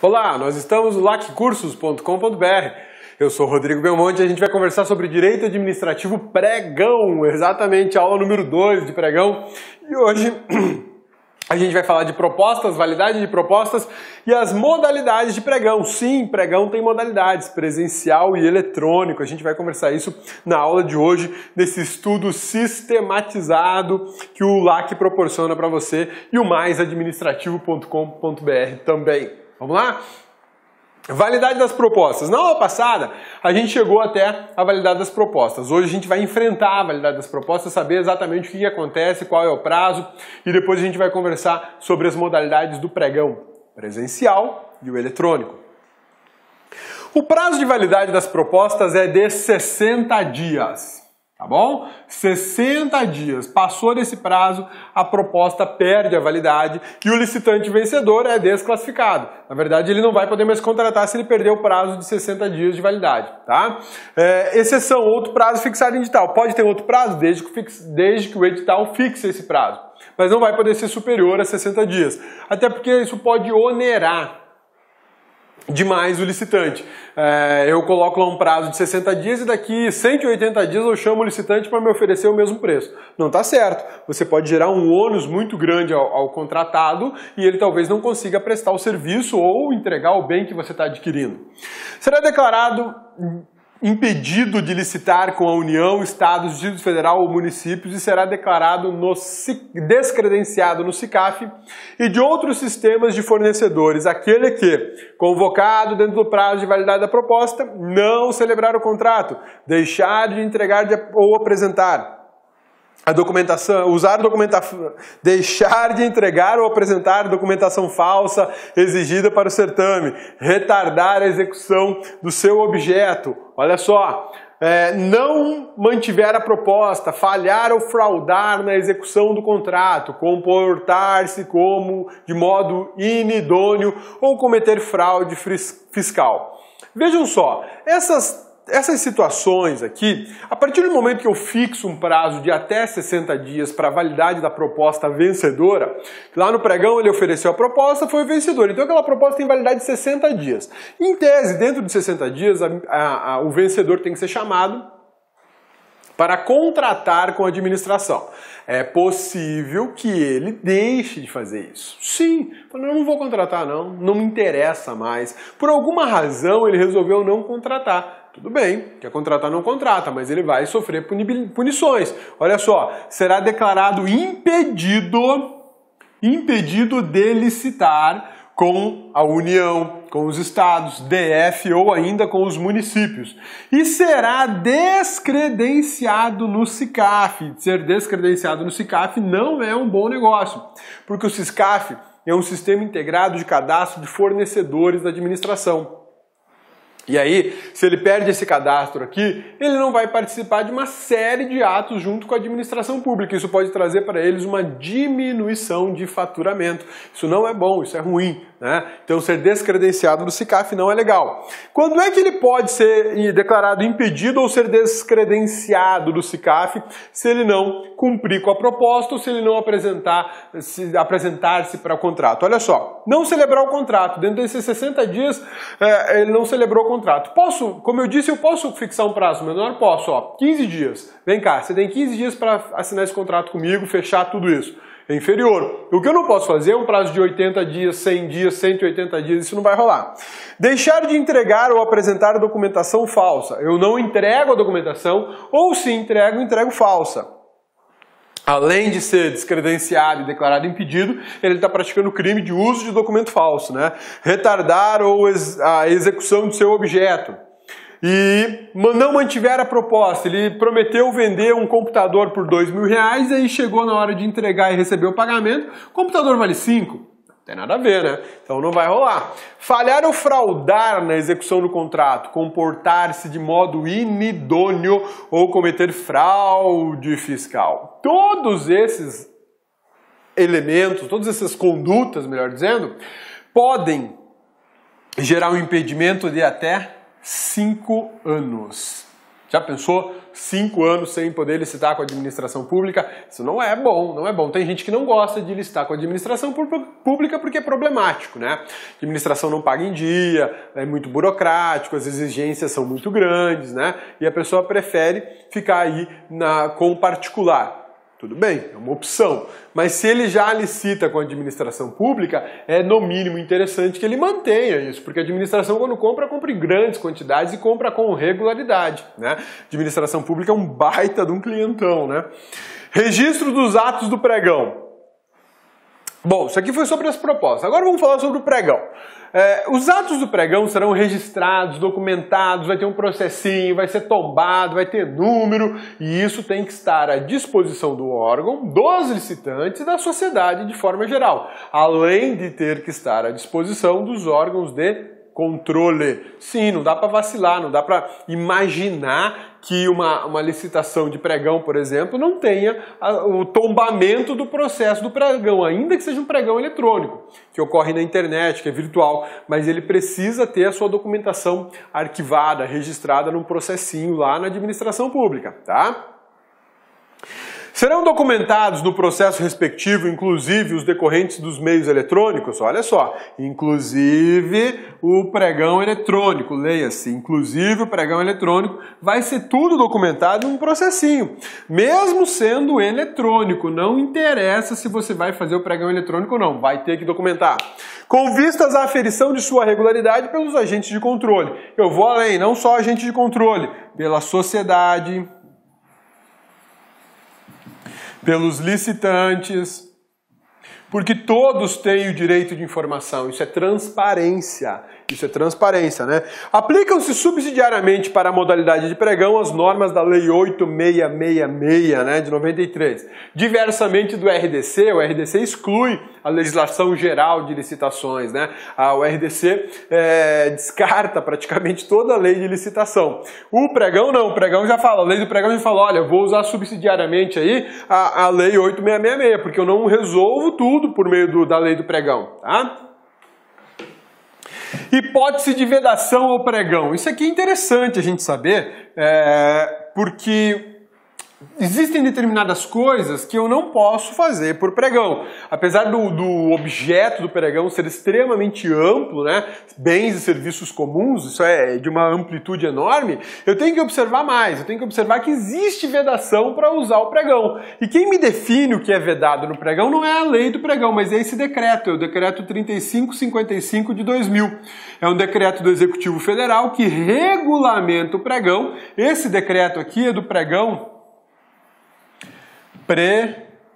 Olá, nós estamos no laccursos.com.br. Eu sou Rodrigo Belmonte e a gente vai conversar sobre Direito Administrativo Pregão, exatamente a aula número 2 de Pregão. E hoje a gente vai falar de propostas, validade de propostas e as modalidades de pregão. Sim, pregão tem modalidades, presencial e eletrônico. A gente vai conversar isso na aula de hoje, nesse estudo sistematizado que o LAC proporciona para você e o maisadministrativo.com.br também. Vamos lá? Validade das propostas. Na aula passada, a gente chegou até a validade das propostas. Hoje a gente vai enfrentar a validade das propostas, saber exatamente o que acontece, qual é o prazo, e depois a gente vai conversar sobre as modalidades do pregão presencial e o eletrônico. O prazo de validade das propostas é de 60 dias. Tá bom? 60 dias. Passou desse prazo, a proposta perde a validade e o licitante vencedor é desclassificado. Na verdade, ele não vai poder mais contratar se ele perder o prazo de 60 dias de validade. Tá? Exceção, outro prazo fixado em edital. Pode ter outro prazo desde que o edital fixe esse prazo. Mas não vai poder ser superior a 60 dias. Até porque isso pode onerar demais o licitante. Eu coloco lá um prazo de 60 dias e daqui 180 dias eu chamo o licitante para me oferecer o mesmo preço. Não está certo. Você pode gerar um ônus muito grande ao contratado e ele talvez não consiga prestar o serviço ou entregar o bem que você está adquirindo. Será declarado impedido de licitar com a União, Estado, Distrito Federal ou municípios e será declarado descredenciado no SICAF e de outros sistemas de fornecedores aquele que, convocado dentro do prazo de validade da proposta, não celebrar o contrato, deixar de entregar ou apresentar a documentação, deixar de entregar ou apresentar documentação falsa exigida para o certame, retardar a execução do seu objeto. Olha só, não mantiver a proposta, falhar ou fraudar na execução do contrato, comportar-se de modo inidôneo ou cometer fraude fiscal. Vejam só, essas situações aqui, a partir do momento que eu fixo um prazo de até 60 dias para a validade da proposta vencedora, lá no pregão ele ofereceu a proposta, foi o vencedor. Então aquela proposta tem validade de 60 dias. Em tese, dentro de 60 dias, o vencedor tem que ser chamado para contratar com a administração. É possível que ele deixe de fazer isso. Sim, eu não vou contratar não me interessa mais. Por alguma razão ele resolveu não contratar. Tudo bem, quer contratar não contrata, mas ele vai sofrer punições. Olha só, será declarado impedido de licitar com a União, com os estados, DF ou ainda com os municípios. E será descredenciado no SICAF. Ser descredenciado no SICAF não é um bom negócio, porque o SICAF é um sistema integrado de cadastro de fornecedores da administração. E aí, se ele perde esse cadastro aqui, ele não vai participar de uma série de atos junto com a administração pública. Isso pode trazer para eles uma diminuição de faturamento. Isso não é bom, isso é ruim, né? Então, ser descredenciado do SICAF não é legal. Quando é que ele pode ser declarado impedido ou ser descredenciado do SICAF se ele não cumprir com a proposta ou se ele não apresentar-se para o contrato? Olha só, não celebrar o contrato. Dentro desses 60 dias, ele não celebrou o contrato. Como eu disse, eu posso fixar um prazo menor? Posso, 15 dias. Vem cá, você tem 15 dias para assinar esse contrato comigo, fechar tudo isso. É inferior. O que eu não posso fazer é um prazo de 80 dias, 100 dias, 180 dias, isso não vai rolar. Deixar de entregar ou apresentar documentação falsa. Eu não entrego a documentação, ou se entrego falsa. Além de ser descredenciado e declarado impedido, ele está praticando crime de uso de documento falso, né? Retardar a execução do seu objeto. E não mantiver a proposta. Ele prometeu vender um computador por R$2.000 e aí chegou na hora de entregar e receber o pagamento, o computador vale 5. Não tem nada a ver, né? Então não vai rolar. Falhar ou fraudar na execução do contrato, comportar-se de modo inidôneo ou cometer fraude fiscal. Todos esses elementos, todas essas condutas, melhor dizendo, podem gerar um impedimento de até 5 anos. Já pensou 5 anos sem poder licitar com a administração pública? Isso não é bom, não é bom. Tem gente que não gosta de licitar com a administração pública porque é problemático, né? A administração não paga em dia, é muito burocrático, as exigências são muito grandes, né? E a pessoa prefere ficar aí com o particular. Tudo bem, é uma opção, mas se ele já licita com a administração pública, é no mínimo interessante que ele mantenha isso, porque a administração quando compra em grandes quantidades e compra com regularidade, né? A administração pública é um baita de um clientão, né? Registro dos atos do pregão. Bom, isso aqui foi sobre as propostas, agora vamos falar sobre o pregão. Os atos do pregão serão registrados, documentados, vai ter um processinho, vai ser tombado, vai ter número, e isso tem que estar à disposição do órgão, dos licitantes e da sociedade de forma geral, além de ter que estar à disposição dos órgãos de controle. Sim, não dá para vacilar, não dá para imaginar que uma licitação de pregão, por exemplo, não tenha o tombamento do processo do pregão, ainda que seja um pregão eletrônico, que ocorre na internet, que é virtual, mas ele precisa ter a sua documentação arquivada, registrada num processinho lá na administração pública, tá? Serão documentados no processo respectivo, inclusive os decorrentes dos meios eletrônicos? Olha só, inclusive o pregão eletrônico, leia-se, inclusive o pregão eletrônico, vai ser tudo documentado num processinho. Mesmo sendo eletrônico, não interessa se você vai fazer o pregão eletrônico ou não, vai ter que documentar. Com vistas à aferição de sua regularidade pelos agentes de controle. Eu vou além, não só agente de controle, pela sociedade, pelos licitantes, porque todos têm o direito de informação. Isso é transparência. Isso é transparência, né? Aplicam-se subsidiariamente para a modalidade de pregão as normas da Lei 8666, né, de 93. Diversamente do RDC, o RDC exclui a legislação geral de licitações, né? O RDC descarta praticamente toda a lei de licitação. O pregão não, o pregão já fala, a lei do pregão já fala, olha, eu vou usar subsidiariamente aí a Lei 8666, porque eu não resolvo tudo por meio da lei do pregão, tá? Hipótese de vedação ao pregão. Isso aqui é interessante a gente saber, porque existem determinadas coisas que eu não posso fazer por pregão. Apesar do objeto do pregão ser extremamente amplo, né, bens e serviços comuns, isso é de uma amplitude enorme, eu tenho que observar mais, eu tenho que observar que existe vedação para usar o pregão. E quem me define o que é vedado no pregão não é a lei do pregão, mas é esse decreto, é o decreto 3555 de 2000. É um decreto do Executivo Federal que regulamenta o pregão. Esse decreto aqui é do pregão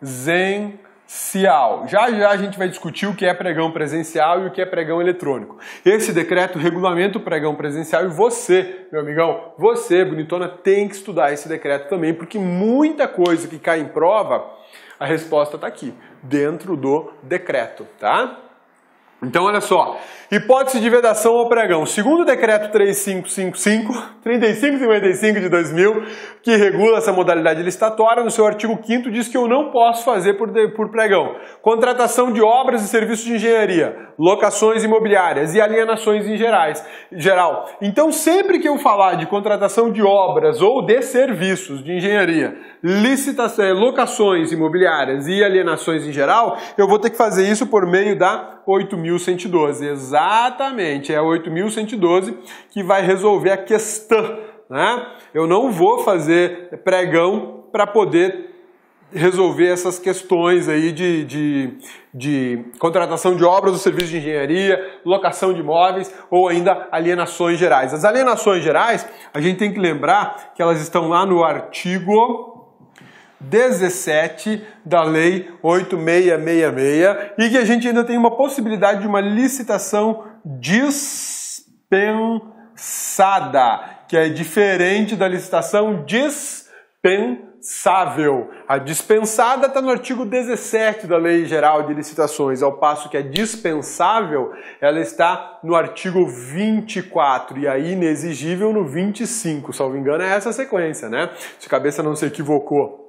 presencial. Já já a gente vai discutir o que é pregão presencial e o que é pregão eletrônico. Esse decreto regulamenta o pregão presencial e você, meu amigão, você, bonitona, tem que estudar esse decreto também, porque muita coisa que cai em prova, a resposta está aqui, dentro do decreto, tá? Então, olha só, hipótese de vedação ao pregão. Segundo o decreto 3555 de 2000, que regula essa modalidade licitatória, no seu artigo 5º diz que eu não posso fazer por pregão contratação de obras e serviços de engenharia, locações imobiliárias e alienações em geral. Então, sempre que eu falar de contratação de obras ou de serviços de engenharia, locações imobiliárias e alienações em geral, eu vou ter que fazer isso por meio da 8.112. Exatamente, é a 8.112 que vai resolver a questão, né? Eu não vou fazer pregão para poder resolver essas questões aí de contratação de obras ou serviços de engenharia, locação de imóveis ou ainda alienações gerais. As alienações gerais, a gente tem que lembrar que elas estão lá no artigo 17 da Lei 8666 e que a gente ainda tem uma possibilidade de uma licitação dispensada, que é diferente da licitação dispensável. A dispensada está no artigo 17 da Lei Geral de Licitações, ao passo que a dispensável ela está no artigo 24 e a inexigível no 25. Salvo engano é essa a sequência, né? Se a cabeça não se equivocou.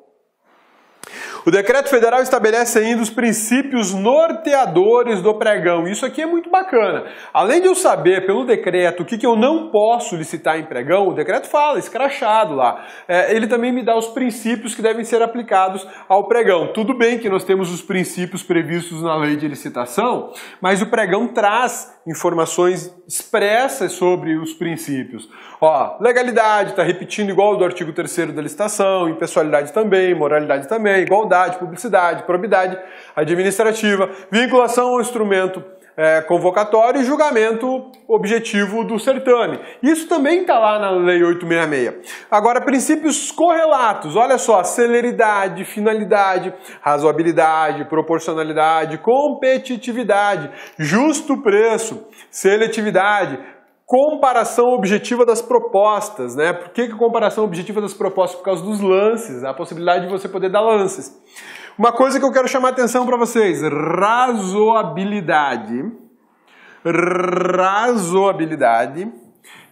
O decreto federal estabelece ainda os princípios norteadores do pregão. Isso aqui é muito bacana. Além de eu saber pelo decreto o que eu não posso licitar em pregão, o decreto fala, escrachado lá. Ele também me dá os princípios que devem ser aplicados ao pregão. Tudo bem que nós temos os princípios previstos na lei de licitação, mas o pregão traz informações expressas sobre os princípios. Ó, legalidade, está repetindo igual do artigo 3º da licitação, impessoalidade também, moralidade também, igualdade, publicidade, probidade administrativa, vinculação ao instrumento convocatório e julgamento objetivo do certame. Isso também está lá na Lei 866. Agora, princípios correlatos, olha só, celeridade, finalidade, razoabilidade, proporcionalidade, competitividade, justo preço, seletividade, comparação objetiva das propostas, né? Por que comparação objetiva das propostas? Por causa dos lances, a possibilidade de você poder dar lances. Uma coisa que eu quero chamar a atenção para vocês, razoabilidade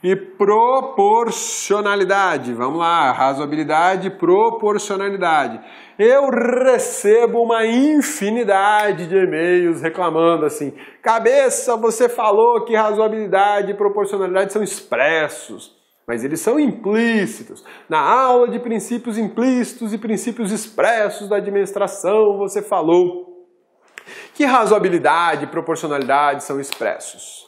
e proporcionalidade. Vamos lá, razoabilidade e proporcionalidade. Eu recebo uma infinidade de e-mails reclamando assim, cabeça, você falou que razoabilidade e proporcionalidade são expressos, mas eles são implícitos. Na aula de princípios implícitos e princípios expressos da administração, você falou que razoabilidade e proporcionalidade são expressos.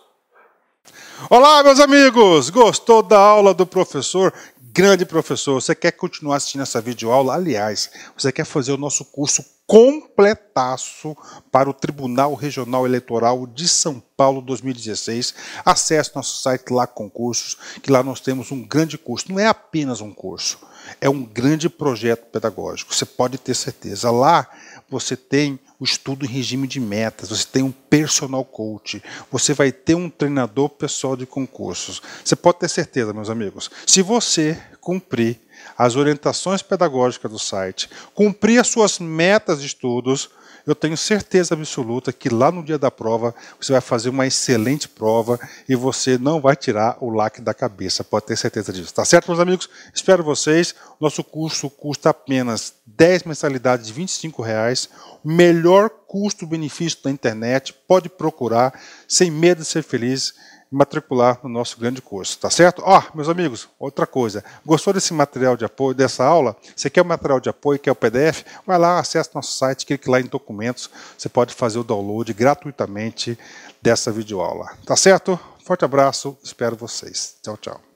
Olá, meus amigos! Gostou da aula do professor? Grande professor, você quer continuar assistindo essa videoaula? Aliás, você quer fazer o nosso curso completaço para o Tribunal Regional Eleitoral de São Paulo 2016? Acesse nosso site lá Concursos, que lá nós temos um grande curso. Não é apenas um curso, é um grande projeto pedagógico. Você pode ter certeza. Lá você tem o estudo em regime de metas, você tem um personal coach, você vai ter um treinador pessoal de concursos. Você pode ter certeza, meus amigos, se você cumprir as orientações pedagógicas do site, cumprir as suas metas de estudos, eu tenho certeza absoluta que lá no dia da prova você vai fazer uma excelente prova e você não vai tirar o lacre da cabeça, pode ter certeza disso. Tá certo, meus amigos? Espero vocês. Nosso curso custa apenas 10 mensalidades de R$25, o melhor custo-benefício da internet. Pode procurar, sem medo de ser feliz, matricular no nosso grande curso, tá certo? Ó, meus amigos, outra coisa, gostou desse material de apoio, dessa aula? Você quer o material de apoio, quer o PDF? Vai lá, acesse nosso site, clique lá em documentos, você pode fazer o download gratuitamente dessa videoaula, tá certo? Forte abraço, espero vocês. Tchau, tchau.